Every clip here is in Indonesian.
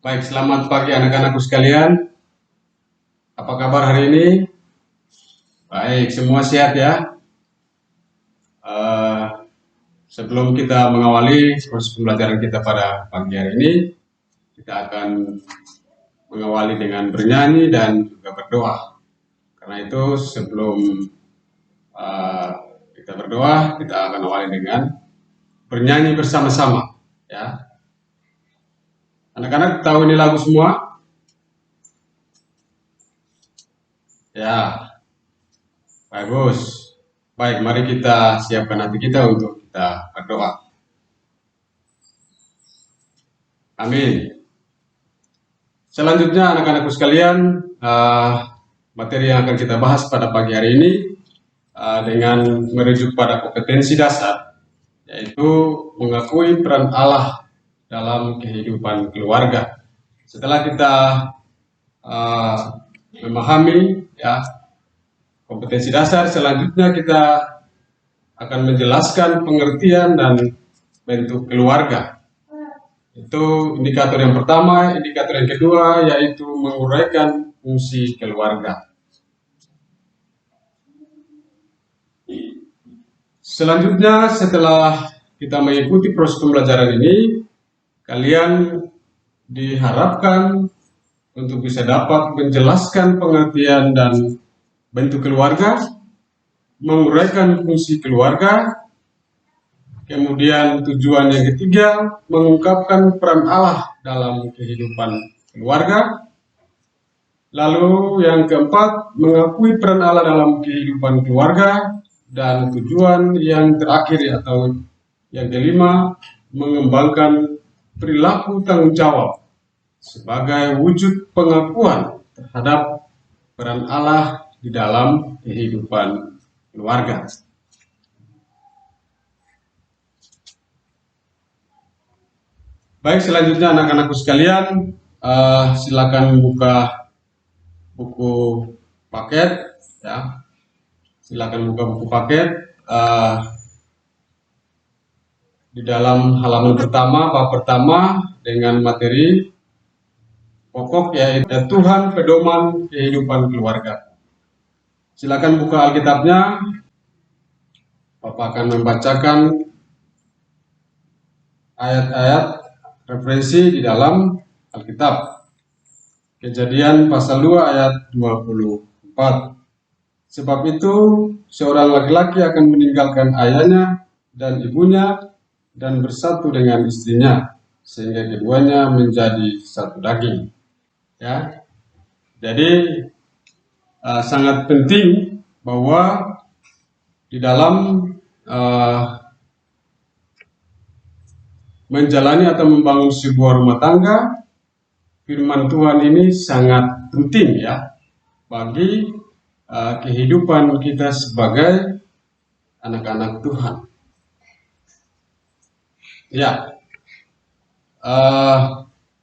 Baik, selamat pagi anak-anakku sekalian. Apa kabar hari ini? Baik, semua sehat ya. Sebelum kita mengawali proses pembelajaran kita pada pagi hari ini, kita akan mengawali dengan bernyanyi dan juga berdoa. Karena itu sebelum kita berdoa, kita akan awali dengan bernyanyi bersama-sama. Ya, anak-anak tahu ini lagu semua? Ya, bagus. Baik, mari kita siapkan hati kita untuk kita berdoa. Amin. Selanjutnya anak-anakku sekalian, materi yang akan kita bahas pada pagi hari ini dengan merujuk pada kompetensi dasar, yaitu mengakui peran Allah dalam kehidupan keluarga. Setelah kita memahami ya kompetensi dasar, selanjutnya kita akan menjelaskan pengertian dan bentuk keluarga. Itu indikator yang pertama. Indikator yang kedua yaitu menguraikan fungsi keluarga. Selanjutnya, setelah kita mengikuti proses pembelajaran ini, kalian diharapkan untuk bisa dapat menjelaskan pengertian dan bentuk keluarga, menguraikan fungsi keluarga. Kemudian tujuan yang ketiga, mengungkapkan peran Allah dalam kehidupan keluarga. Lalu yang keempat, mengakui peran Allah dalam kehidupan keluarga. Dan tujuan yang terakhir atau yang kelima, mengembangkan perilaku tanggung jawab sebagai wujud pengakuan terhadap peran Allah di dalam kehidupan keluarga. Baik, selanjutnya anak-anakku sekalian, silakan buka buku paket ya. Silakan buka buku paket di dalam halaman pertama, bab pertama dengan materi pokok yaitu Tuhan pedoman kehidupan keluarga. Silakan buka Alkitabnya. Bapak akan membacakan ayat-ayat referensi di dalam Alkitab. Kejadian pasal 2 ayat 24. Sebab itu seorang laki-laki akan meninggalkan ayahnya dan ibunya dan bersatu dengan istrinya sehingga keduanya menjadi satu daging. Ya. Jadi sangat penting bahwa di dalam menjalani atau membangun sebuah rumah tangga, firman Tuhan ini sangat penting ya bagi kehidupan kita sebagai anak-anak Tuhan. Ya,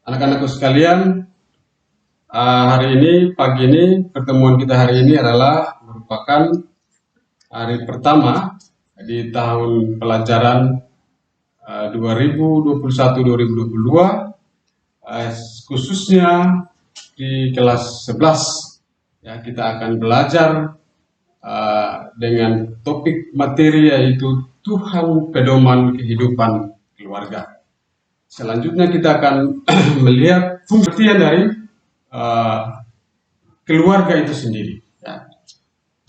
anak-anakku sekalian, hari ini, pagi ini, pertemuan kita hari ini adalah merupakan hari pertama di tahun pelajaran 2021-2022, khususnya di kelas 11. Ya, kita akan belajar dengan topik materi yaitu Tuhan pedoman kehidupan keluarga. Selanjutnya kita akan melihat fungsi dari keluarga itu sendiri. Ya.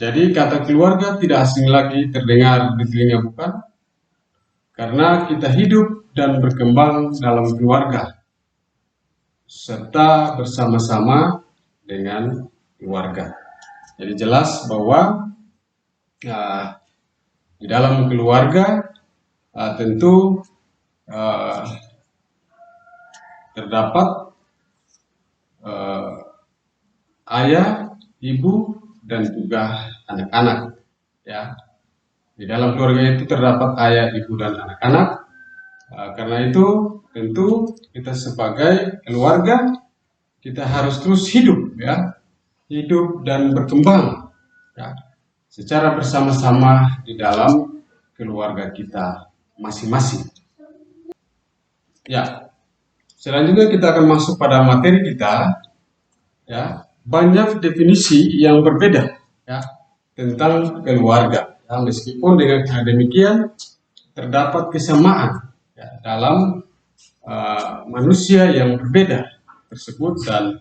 Jadi kata keluarga tidak asing lagi terdengar di telinga bukan? Karena kita hidup dan berkembang dalam keluarga serta bersama-sama dengan keluarga. Jadi jelas bahwa di dalam keluarga tentu terdapat ayah, ibu, dan juga anak-anak. Ya, di dalam keluarga itu terdapat ayah, ibu, dan anak-anak. Karena itu tentu kita sebagai keluarga kita harus terus hidup ya, hidup dan berkembang ya, secara bersama-sama di dalam keluarga kita masing-masing. Ya, Selanjutnya kita akan masuk pada materi kita, ya. Banyak definisi yang berbeda, ya, tentang keluarga. Ya, meskipun dengan demikian terdapat kesamaan, ya, dalam manusia yang berbeda tersebut dan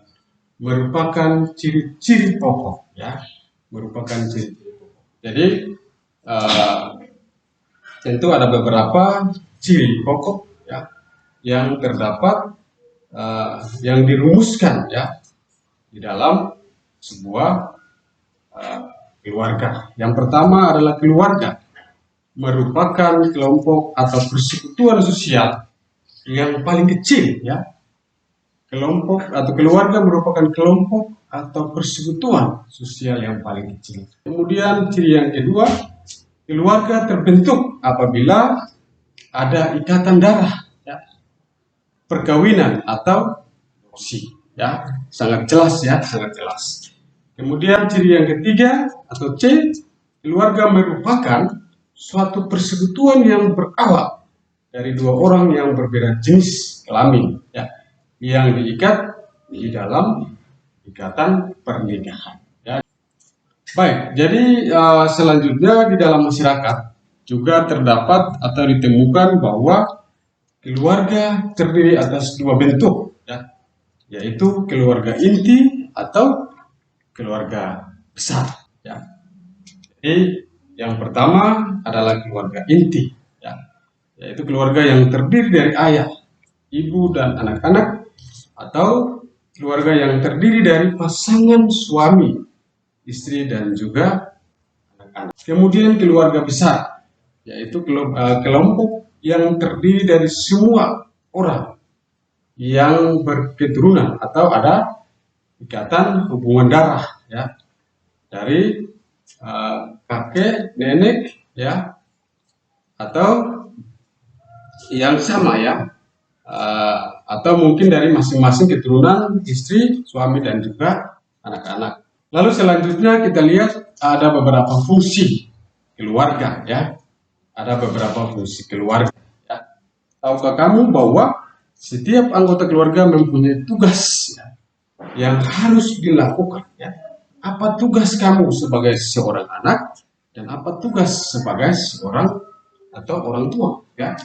merupakan ciri-ciri pokok, ya, merupakan ciri-ciri pokok. Jadi tentu ada beberapa ciri pokok, ya, yang terdapat yang dirumuskan, ya, di dalam sebuah keluarga. Yang pertama adalah keluarga merupakan kelompok atau persekutuan sosial yang paling kecil, ya. Kelompok atau keluarga merupakan kelompok atau persekutuan sosial yang paling kecil. Kemudian ciri yang kedua, keluarga terbentuk apabila ada ikatan darah, ya, perkawinan atau adopsi, ya, sangat jelas, ya, sangat jelas. Kemudian ciri yang ketiga atau C, keluarga merupakan suatu persekutuan yang berawal dari dua orang yang berbeda jenis kelamin, ya, yang diikat di dalam ikatan pernikahan. Ya. Baik, jadi selanjutnya di dalam masyarakat juga terdapat atau ditemukan bahwa keluarga terdiri atas dua bentuk, ya, yaitu keluarga inti atau keluarga besar. Ya. Jadi yang pertama adalah keluarga inti, ya, yaitu keluarga yang terdiri dari ayah, ibu, dan anak-anak, atau keluarga yang terdiri dari pasangan suami, istri, dan juga anak-anak. Kemudian keluarga besar, yaitu kelompok yang terdiri dari semua orang yang berketurunan atau ada ikatan hubungan darah, ya, dari kakek, nenek, ya, atau yang sama, ya, atau mungkin dari masing-masing keturunan, istri, suami, dan juga anak-anak. Lalu selanjutnya kita lihat ada beberapa fungsi keluarga, ya. Ada beberapa fungsi keluarga, ya. Tahukah kamu bahwa setiap anggota keluarga mempunyai tugas, ya, yang harus dilakukan, ya. Apa tugas kamu sebagai seorang anak dan apa tugas sebagai seorang atau orang tua, ya.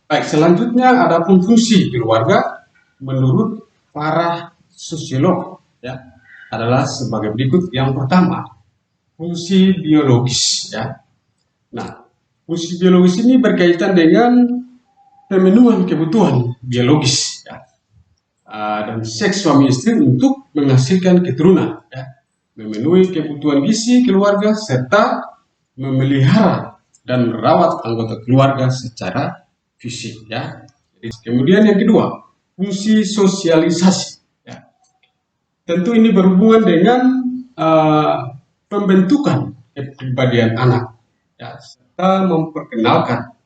Baik, selanjutnya ada fungsi keluarga menurut para sosiolog, ya, adalah sebagai berikut. Yang pertama, fungsi biologis, ya. Nah, fungsi biologis ini berkaitan dengan pemenuhan kebutuhan biologis, ya, dan seks suami istri untuk menghasilkan keturunan, ya, memenuhi kebutuhan gizi keluarga serta memelihara dan merawat anggota keluarga secara fisik, ya. Kemudian yang kedua, fungsi sosialisasi, ya. Tentu ini berhubungan dengan pembentukan kepribadian anak, ya, serta memperkenalkan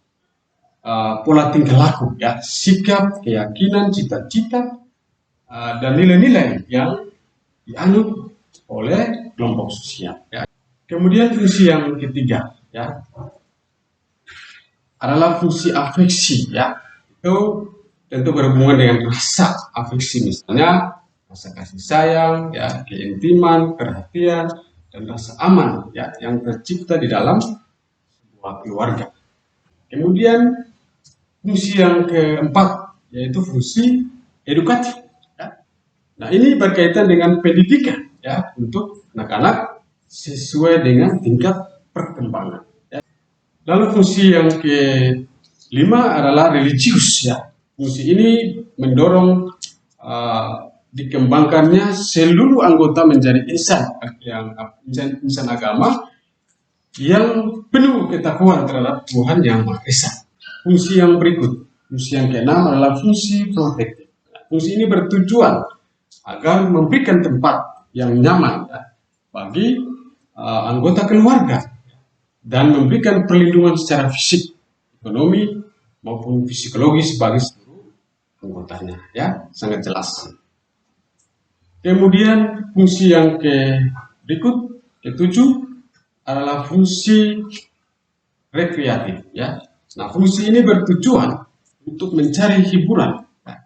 pola tingkah laku, ya, sikap, keyakinan, cita-cita, dan nilai-nilai yang dianut oleh kelompok sosial, ya. Kemudian fungsi yang ketiga, ya, adalah fungsi afeksi, ya. Itu tentu berhubungan dengan rasa afeksi, misalnya rasa kasih sayang, ya, keintiman, perhatian, dan rasa aman, ya, yang tercipta di dalam sebuah keluarga. Kemudian fungsi yang keempat yaitu fungsi edukatif, ya. Nah, ini berkaitan dengan pendidikan, ya, untuk anak-anak sesuai dengan tingkat perkembangan. Lalu fungsi yang kelima adalah religius, ya. Fungsi ini mendorong dikembangkannya seluruh anggota menjadi insan agama yang penuh ketakwaan terhadap Tuhan Yang Maha Esa. Fungsi yang berikut, fungsi yang keenam adalah fungsi protektif. Fungsi ini bertujuan agar memberikan tempat yang nyaman, ya, bagi anggota keluarga dan memberikan perlindungan secara fisik, ekonomi, maupun psikologis bagi seluruh anggotanya, ya, sangat jelas. Kemudian fungsi yang berikut, ketujuh, adalah fungsi rekreatif, ya. Nah, fungsi ini bertujuan untuk mencari hiburan, ya,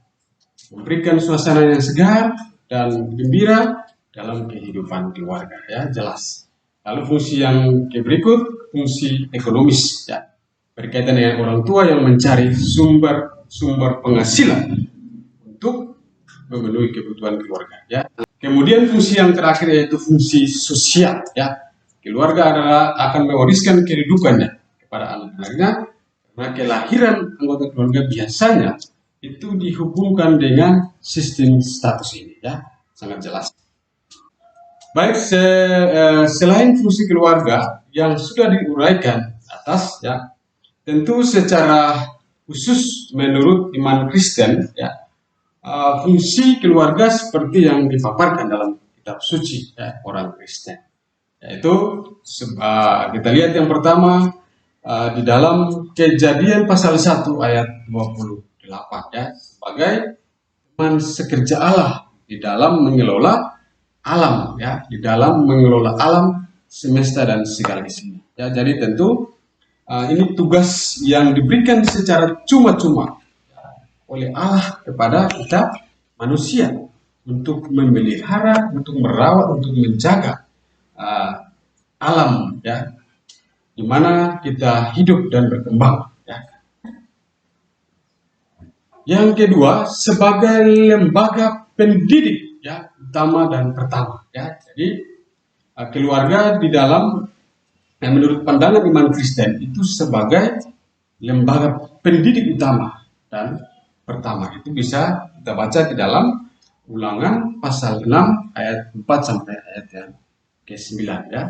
memberikan suasana yang segar dan gembira dalam kehidupan keluarga, ya, jelas. Lalu fungsi yang berikut, fungsi ekonomis, ya, berkaitan dengan orang tua yang mencari sumber penghasilan untuk memenuhi kebutuhan keluarga, ya. Kemudian fungsi yang terakhir yaitu fungsi sosial, ya. Keluarga akan mewariskan kehidupannya kepada anak-anaknya, karena kelahiran anggota keluarga biasanya itu dihubungkan dengan sistem status ini, ya, sangat jelas. Baik, selain fungsi keluarga yang sudah diuraikan atas, ya, tentu secara khusus menurut iman Kristen, ya, fungsi keluarga seperti yang dipaparkan dalam kitab suci, ya, orang Kristen, yaitu kita lihat yang pertama di dalam Kejadian pasal 1 ayat 28, ya, sebagai teman sekerja Allah di dalam mengelola alam, ya, di dalam mengelola alam semesta dan segala isinya, ya. Jadi tentu ini tugas yang diberikan secara cuma-cuma oleh Allah kepada kita manusia untuk memelihara, untuk merawat, untuk menjaga alam, ya, di mana kita hidup dan berkembang, ya. Yang kedua, sebagai lembaga pendidik, ya, utama dan pertama, ya. Jadi keluarga di dalam menurut pandangan iman Kristen itu sebagai lembaga pendidik utama dan pertama. Itu bisa kita baca di dalam Ulangan pasal 6 ayat 4 sampai ayat yang ke-9, ya.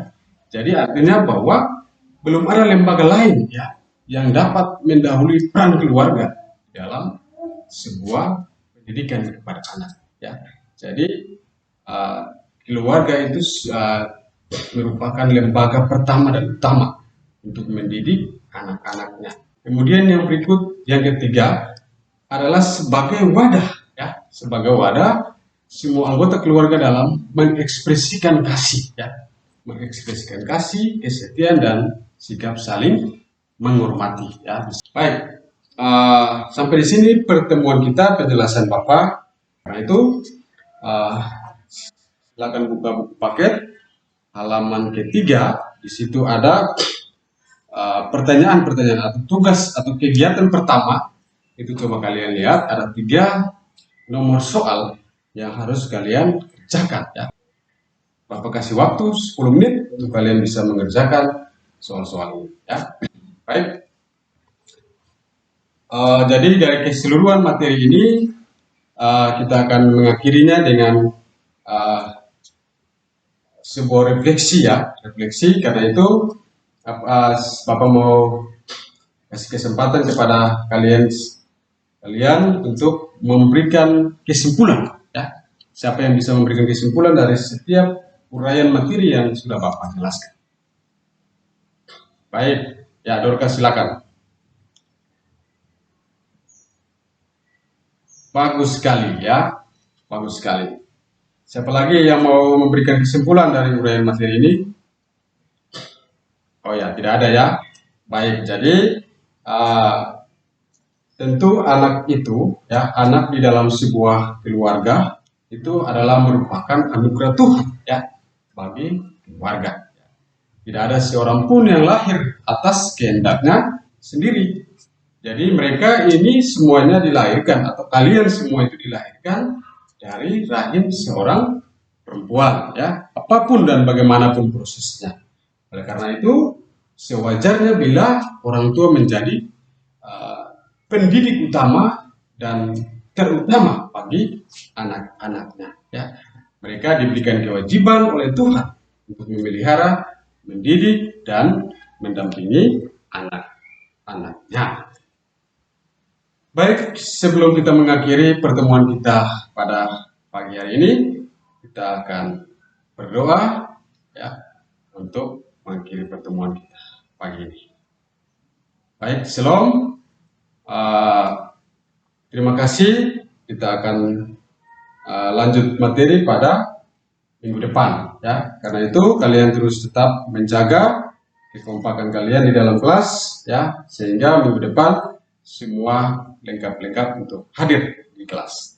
Jadi artinya bahwa belum ada lembaga lain, ya, yang dapat mendahului peran keluarga dalam sebuah pendidikan kepada anak, ya. Jadi keluarga itu merupakan lembaga pertama dan utama untuk mendidik anak-anaknya. Kemudian yang berikut, yang ketiga adalah sebagai wadah, ya, sebagai wadah semua anggota keluarga dalam mengekspresikan kasih, ya, mengekspresikan kasih, kesetiaan dan sikap saling menghormati, ya. Baik, sampai di sini pertemuan kita, penjelasan Bapak. Karena itu silakan buka buku paket halaman ketiga. Di situ ada pertanyaan-pertanyaan atau tugas atau kegiatan pertama. Itu coba kalian lihat, ada 3 nomor soal yang harus kalian kerjakan, ya. Bapak kasih waktu 10 menit untuk kalian bisa mengerjakan soal-soal ini, ya. Baik. Jadi dari keseluruhan materi ini kita akan mengakhirinya dengan sebuah refleksi, ya, refleksi. Karena itu Bapak mau kasih kesempatan kepada kalian untuk memberikan kesimpulan, ya. Siapa yang bisa memberikan kesimpulan dari setiap uraian materi yang sudah Bapak jelaskan? Baik, ya, Dorcas silakan. Bagus sekali, ya, bagus sekali. Siapa lagi yang mau memberikan kesimpulan dari uraian materi ini? Oh ya, tidak ada, ya. Baik, jadi tentu anak itu, ya, anak di dalam sebuah keluarga itu adalah merupakan anugerah Tuhan, ya, bagi keluarga. Tidak ada seorang pun yang lahir atas kehendaknya sendiri. Jadi mereka ini semuanya dilahirkan, atau kalian semua itu dilahirkan dari rahim seorang perempuan, ya, apapun dan bagaimanapun prosesnya. Oleh karena itu, sewajarnya bila orang tua menjadi pendidik utama dan terutama bagi anak-anaknya, ya. Mereka diberikan kewajiban oleh Tuhan untuk memelihara, mendidik, dan mendampingi anak-anaknya. Baik, sebelum kita mengakhiri pertemuan kita pada pagi hari ini, kita akan berdoa, ya, untuk mengakhiri pertemuan kita pagi ini. Baik, Shalom. Terima kasih. Kita akan lanjut materi pada minggu depan, ya. Karena itu kalian terus tetap menjaga kekompakan kalian di dalam kelas, ya, sehingga minggu depan semua lengkap-lengkap untuk hadir di kelas.